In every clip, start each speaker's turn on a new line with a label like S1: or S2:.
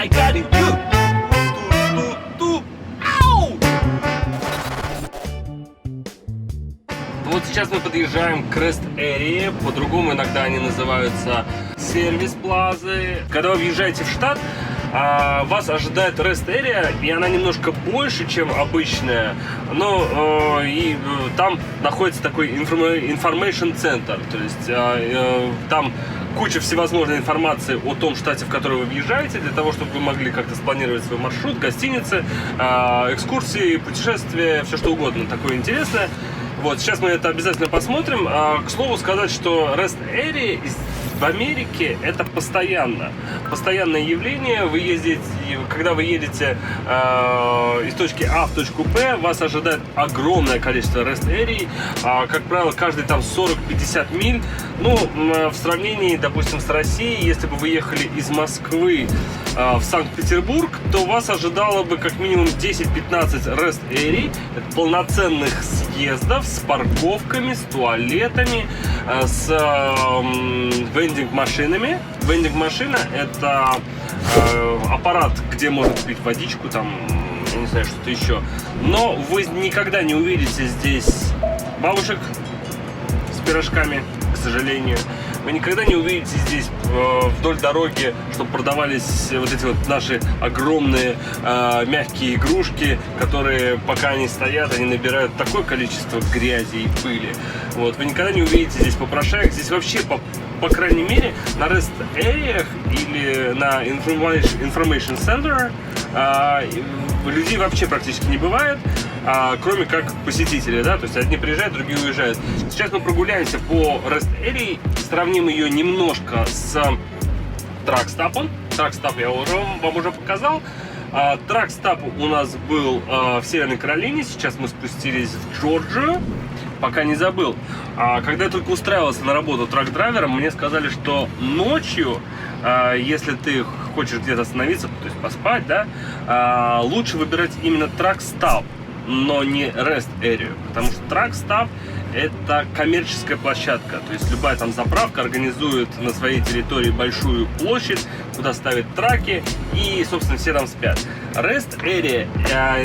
S1: I got it, you. Ау! Вот сейчас мы подъезжаем к Rest Area, по-другому иногда они называются сервис-плазы. Когда вы въезжаете в штат, вас ожидает Rest Area, и она немножко больше, чем обычная, но и там находится такой information center, то есть там куча всевозможной информации о том штате, в который вы въезжаете, для того, чтобы вы могли как-то спланировать свой маршрут, гостиницы, экскурсии, путешествия, все что угодно такое интересное. Вот, сейчас мы это обязательно посмотрим. К слову сказать, что Rest Area в Америке это постоянное явление. Вы ездите, когда вы едете из точки А в точку Б, вас ожидает огромное количество Rest Area. Как правило, каждый там 40-50 миль. Ну, в сравнении, допустим, с Россией, если бы вы ехали из Москвы в Санкт-Петербург, то вас ожидало бы как минимум 10-15 Rest Area, полноценных съездов с парковками, с туалетами, с вендинг-машинами. Вендинг-машина – это аппарат, где можно купить водичку, там, я не знаю, что-то еще. Но вы никогда не увидите здесь бабушек с пирожками, к сожалению. Вы никогда не увидите здесь вдоль дороги, чтобы продавались вот эти вот наши огромные мягкие игрушки, которые, пока они стоят, они набирают такое количество грязи и пыли. Вот. Вы никогда не увидите здесь попрошаек. Здесь вообще, по крайней мере, на Rest Area или на Information Center людей вообще практически не бывает. Кроме как посетители, да, то есть одни приезжают, другие уезжают. Сейчас мы прогуляемся по Rest Area, сравним ее немножко с тракстапом. Тракстап я вам уже показал. Тракстап у нас был в Северной Каролине, сейчас мы спустились в Джорджию, пока не забыл. Когда я только устраивался на работу трак-драйвером, мне сказали, что ночью, если ты хочешь где-то остановиться, то есть поспать, да, лучше выбирать именно тракстап, но не Rest Area, потому что трак-стап это коммерческая площадка, то есть любая там заправка организует на своей территории большую площадь, куда ставят траки и, собственно, все там спят. Rest Area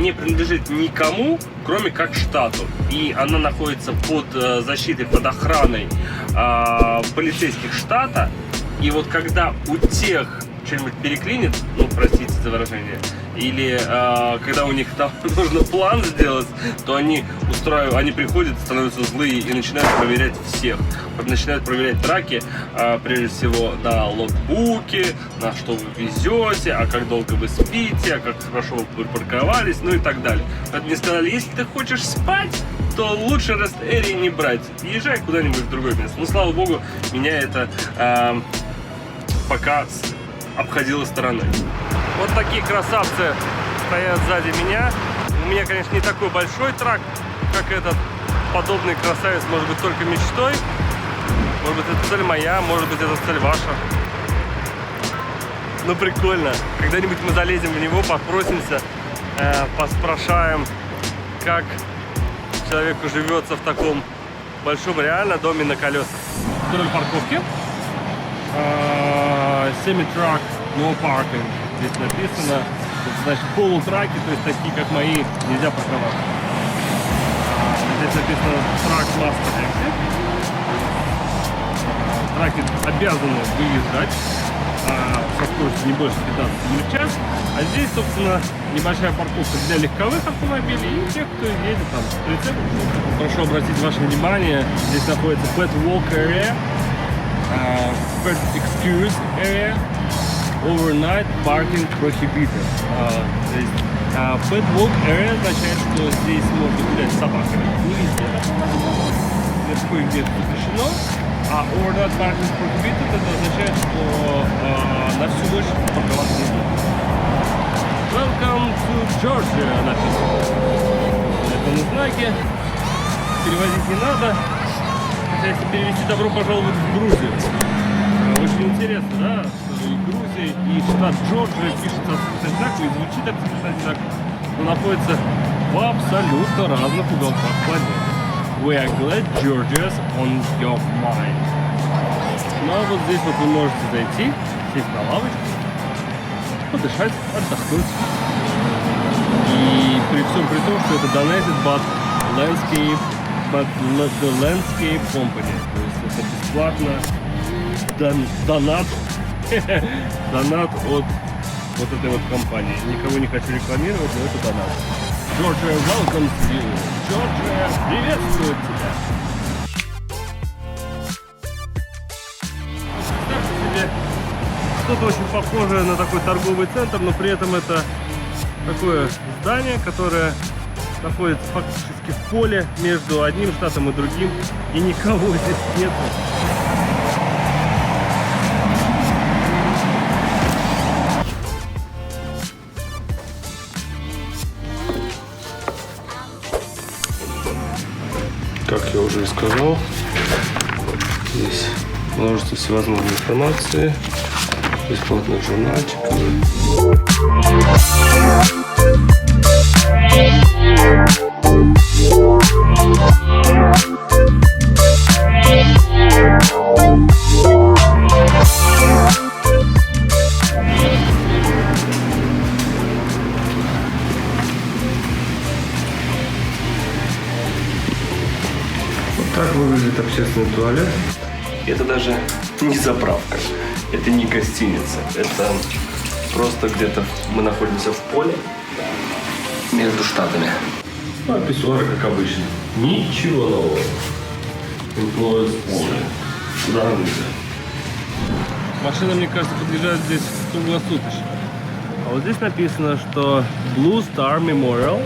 S1: не принадлежит никому, кроме как штату, и она находится под защитой, под охраной полицейских штата, и вот когда у тех что-нибудь переклинит, ну, простите за выражение, или когда у них там нужно план сделать, то они приходят, становятся злые и начинают проверять всех. Начинают проверять траки, прежде всего, на логбуке, на что вы везете, а как долго вы спите, а как хорошо вы припарковались, ну и так далее. Поэтому мне сказали, если ты хочешь спать, то лучше Rest Area не брать. Езжай куда-нибудь в другое место. Ну, слава богу, меня это пока обходило стороной. Вот такие красавцы стоят сзади меня. У меня, конечно, не такой большой трак, как этот. Подобный красавец может быть только мечтой. Может быть, это цель моя, может быть, это цель ваша. Ну, прикольно. Когда-нибудь мы залезем в него, попросимся, поспрашаем, как человеку живется в таком большом реально доме на колесах. Вдоль парковки. Semi-truck, no parking. Здесь написано, это значит полутраки, то есть такие как мои, нельзя парковать. Здесь написано Truck Must Exit. Траки обязаны выезжать со скоростью не больше 15 миль в час. А здесь, собственно, небольшая парковка для легковых автомобилей и тех, кто едет там с прицепом. Прошу обратить ваше внимание, здесь находится Pet Walk Area, Pet Excuse Area, Overnight Parking Prohibited. То есть Pet Walk Area означает, что здесь можно гулять с собаками. Не везде. Кое-где это запрещено. А Overnight Parking Prohibited это означает, что на всю ночь парковаться нельзя. Welcome to Georgia написано. Это на знаке. Переводить не надо. Хотя если перевести добро пожаловать в Грузию. Очень интересно, да? И Грузия, и штат Джорджия пишется восклицательный знак, и звучит восклицательный знак, но находится в абсолютно разных уголках планеты. We are glad Georgia's on your mind. Ну а вот здесь вот вы можете зайти, сесть на лавочку, подышать, отдохнуть. И при всем при том, что это donated but the landscape company. То есть это бесплатно. Донат. Донат от вот этой вот компании. Никого не хочу рекламировать, но это донат. Georgia welcomes you. Georgia приветствует тебя. Представьте себе что-то очень похожее на такой торговый центр, но при этом это такое здание, которое находится фактически в поле между одним штатом и другим, и никого здесь нет. Как я уже и сказал, здесь множество всевозможной информации, бесплатных журнальчиков. Так выглядит общественный туалет. Это даже не заправка, это не гостиница, это просто где-то мы находимся в поле между штатами. А писсуары, как обычно. Ничего нового. Employees only. Сюда нельзя. Машина, мне кажется, подъезжает здесь круглосуточно. А вот здесь написано, что Blue Star Memorial.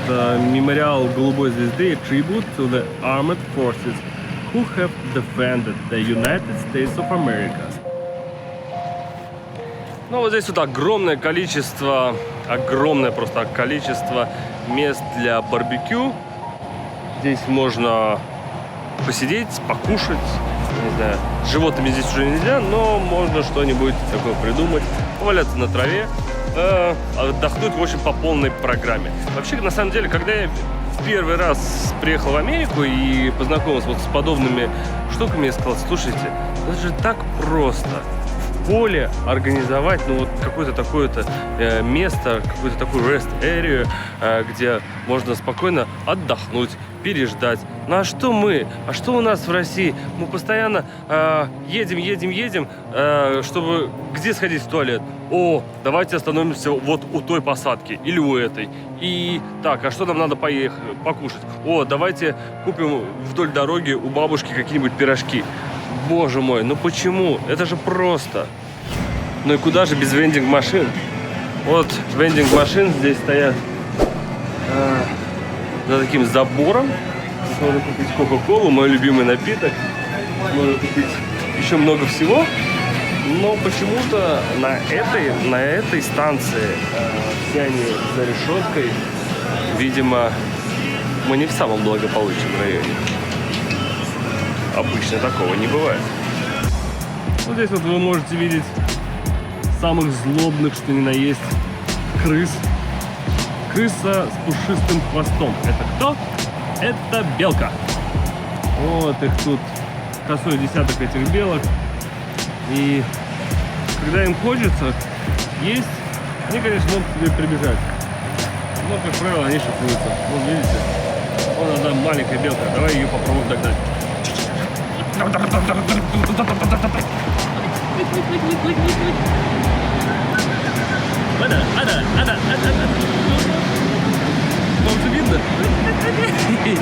S1: Это мемориал голубой звезды, tribute to the armed forces who have defended the United States of America. Ну вот здесь вот огромное просто количество мест для барбекю. Здесь можно посидеть, покушать, не знаю, с животными здесь уже нельзя, но можно что-нибудь такое придумать, поваляться на траве. Отдохнуть, в общем, по полной программе. Вообще, на самом деле, когда я первый раз приехал в Америку и познакомился вот с подобными штуками, я сказал: слушайте, это же так просто в поле организовать, ну, вот какое-то такое-то место, какую-то такую rest area, где можно спокойно отдохнуть, переждать. Ну а что мы? А что у нас в России? Мы постоянно едем, чтобы где сходить в туалет? О, давайте остановимся вот у той посадки или у этой. И так, а что нам надо покушать? О, давайте купим вдоль дороги у бабушки какие-нибудь пирожки. Боже мой, ну почему? Это же просто. Ну и куда же без вендинг-машин? Вот вендинг-машин здесь стоят за таким забором. Можно купить кока-колу, мой любимый напиток. Можно купить еще много всего. Но почему-то на этой станции все они за решеткой. Видимо, мы не в самом благополучном районе. Обычно такого не бывает. Вот здесь вот вы можете видеть самых злобных, что ни на есть, крыс. Крыса с пушистым хвостом. Это кто? Это белка. Вот их тут косой десяток этих белок. И когда им хочется есть, они, конечно, могут к тебе прибежать. Но, как правило, они шифруются. Вот видите, вон одна маленькая белка. Давай ее попробуем догнать. Вам же видно? И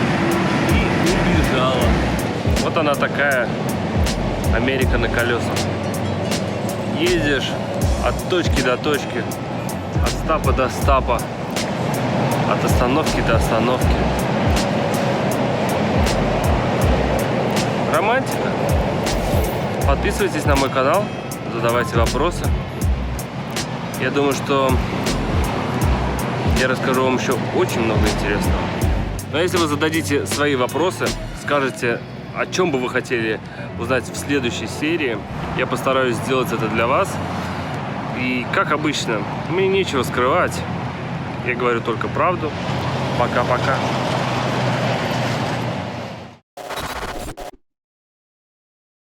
S1: убежала. Вот она такая Америка на колесах. Ездишь от точки до точки, от стапа до стапа, от остановки до остановки. Романтика. Подписывайтесь на мой канал, задавайте вопросы. Я думаю, что я расскажу вам еще очень много интересного. Но если вы зададите свои вопросы, скажете, о чем бы вы хотели узнать в следующей серии, я постараюсь сделать это для вас. И, как обычно, мне нечего скрывать. Я говорю только правду. Пока-пока.